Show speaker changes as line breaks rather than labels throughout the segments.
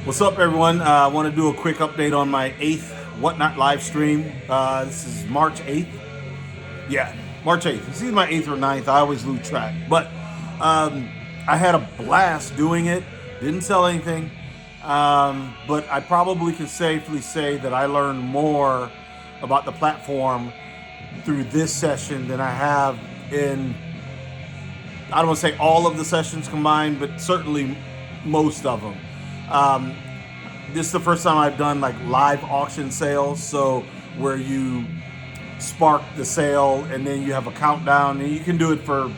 What's up, everyone? I want to do a quick update on my 8th Whatnot Livestream. This is March 8th. Yeah, March 8th. It's either my 8th or 9th. I always lose track. But I had a blast doing it. Didn't sell anything. But I probably can safely say that I learned more about the platform through this session than I have in, I don't want to say all of the sessions combined, but certainly most of them. This is the first time I've done like live auction sales, so where you spark the sale and then you have a countdown, and you can do it for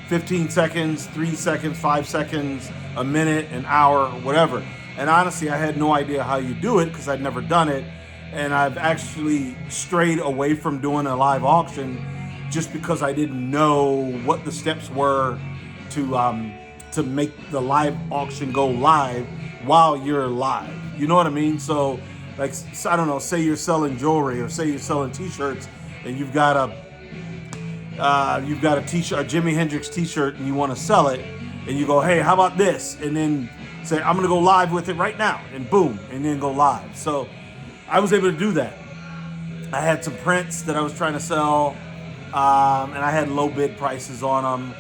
15 seconds, 3 seconds, 5 seconds, a minute, an hour, whatever. And honestly, I had no idea how you do it because I'd never done it, and I've actually strayed away from doing a live auction just because I didn't know what the steps were to make the live auction go live while you're live. You know what I mean? So, like, I don't know, say you're selling jewelry or say you're selling t-shirts and you've got a t-shirt, a Jimi Hendrix t-shirt, and you want to sell it, and you go, hey, how about this? And then say, I'm going to go live with it right now, and boom, and then go live. So I was able to do that. I had some prints that I was trying to sell, and I had low bid prices on them.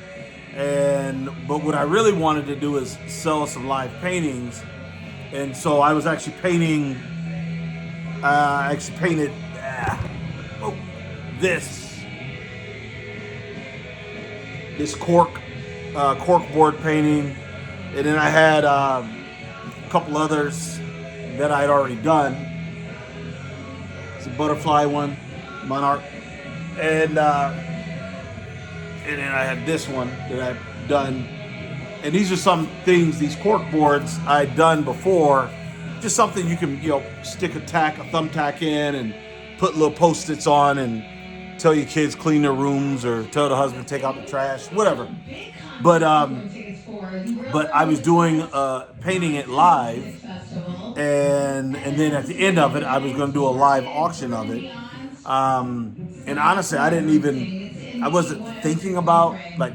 But what I really wanted to do is sell some live paintings, and so I was actually painting. I actually painted this cork board painting, and then I had a couple others that I'd already done. It's a butterfly one, monarch, and then I had this one that I've done. And these are some things, these cork boards I'd done before. Just something you can, stick a thumbtack in and put little Post-its on and tell your kids clean their rooms or tell the husband take out the trash, whatever. But I was doing painting it live, and then at the end of it, I was going to do a live auction of it. And honestly, I wasn't thinking about, like,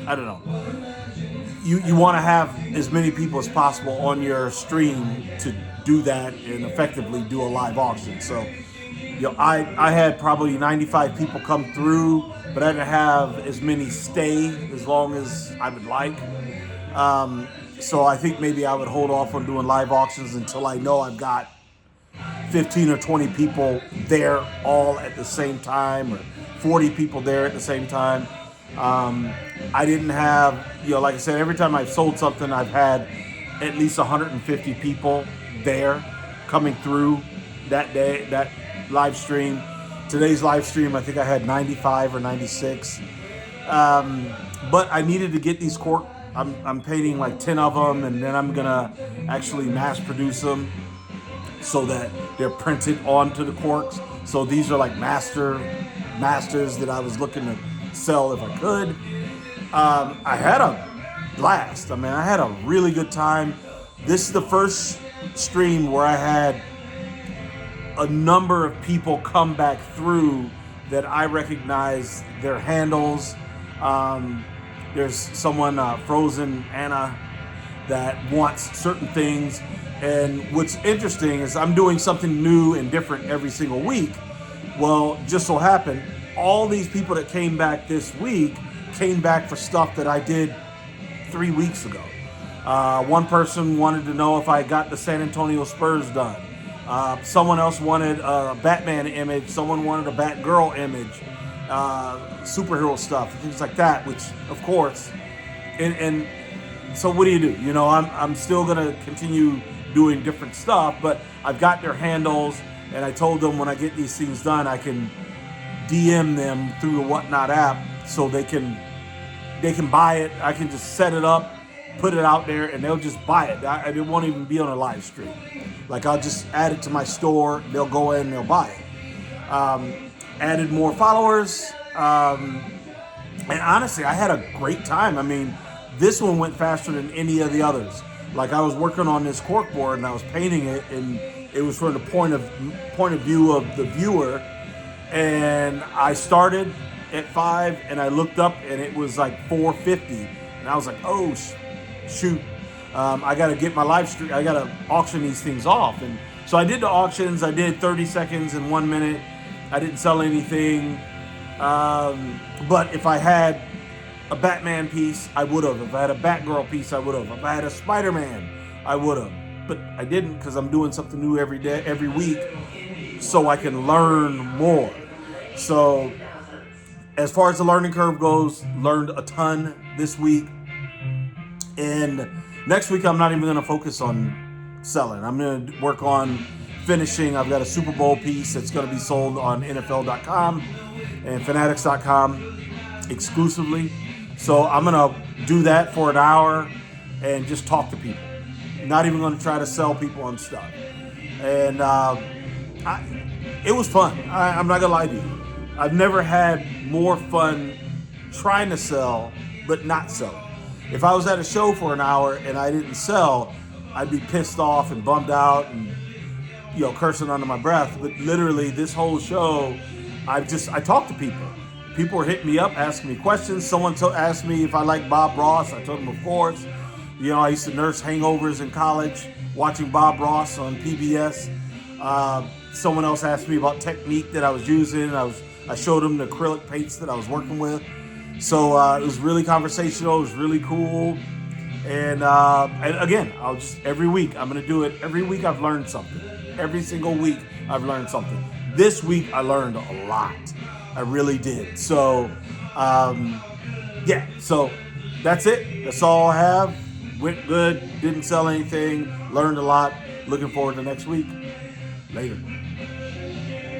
I don't know. You want to have as many people as possible on your stream to do that and effectively do a live auction. So, I had probably 95 people come through, but I didn't have as many stay as long as I would like. So I think maybe I would hold off on doing live auctions until I know I've got 15 or 20 people there all at the same time, or 40 people there at the same time. I didn't have, like I said, every time I've sold something, I've had at least 150 people there coming through that day, that live stream. Today's live stream, I think I had 95 or 96. But I needed to get these cork. I'm painting like 10 of them, and then I'm gonna actually mass produce them so that they're printed onto the corks. So these are like masters that I was looking to sell if I could. I had a blast. I had a really good time. This is the first stream where I had a number of people come back through that I recognize their handles. There's someone, Frozen Anna, that wants certain things. And what's interesting is I'm doing something new and different every single week. Well, just so happened, all these people that came back this week came back for stuff that I did 3 weeks ago. One person wanted to know if I got the San Antonio Spurs done. Someone else wanted a Batman image. Someone wanted a Batgirl image. Superhero stuff, things like that, which, of course, and so what do you do? I'm still going to continue doing different stuff, but I've got their handles, and I told them when I get these things done, I can DM them through the Whatnot app so they can buy it. I can just set it up, put it out there, and they'll just buy it. It won't even be on a live stream. Like, I'll just add it to my store, they'll go in and they'll buy it. Added more followers, and honestly, I had a great time. This one went faster than any of the others. Like, I was working on this cork board and I was painting it, and it was from the point of view of the viewer. And I started at 5, and I looked up, and it was like 4:50, and I was like, oh shoot. I got to get my live stream. I got to auction these things off. And so I did the auctions. I did 30 seconds and 1 minute. I didn't sell anything. But if I had a Batman piece, I would have. If I had a Batgirl piece, I would have. If I had a Spider-Man, I would have. But I didn't, because I'm doing something new every day, every week, so I can learn more. So as far as the learning curve goes, learned a ton this week. And next week, I'm not even going to focus on selling. I'm going to work on finishing. I've got a Super Bowl piece that's going to be sold on NFL.com and Fanatics.com exclusively. So I'm going to do that for an hour and just talk to people. Not even going to try to sell people on stuff. And it was fun. I'm not going to lie to you. I've never had more fun trying to sell, but not selling. If I was at a show for an hour and I didn't sell, I'd be pissed off and bummed out and, cursing under my breath. But literally this whole show, I talked to people. People were hitting me up, asking me questions. Someone asked me if I like Bob Ross. I told them, of course. I used to nurse hangovers in college, watching Bob Ross on PBS. Someone else asked me about technique that I was using. I showed them the acrylic paints that I was working with. So it was really conversational. It was really cool. And again, every week, I'm going to do it. Every week I've learned something. Every single week I've learned something. This week I learned a lot. I really did. So, so that's it. That's all I have. Went good. Didn't sell anything. Learned a lot. Looking forward to next week. Later.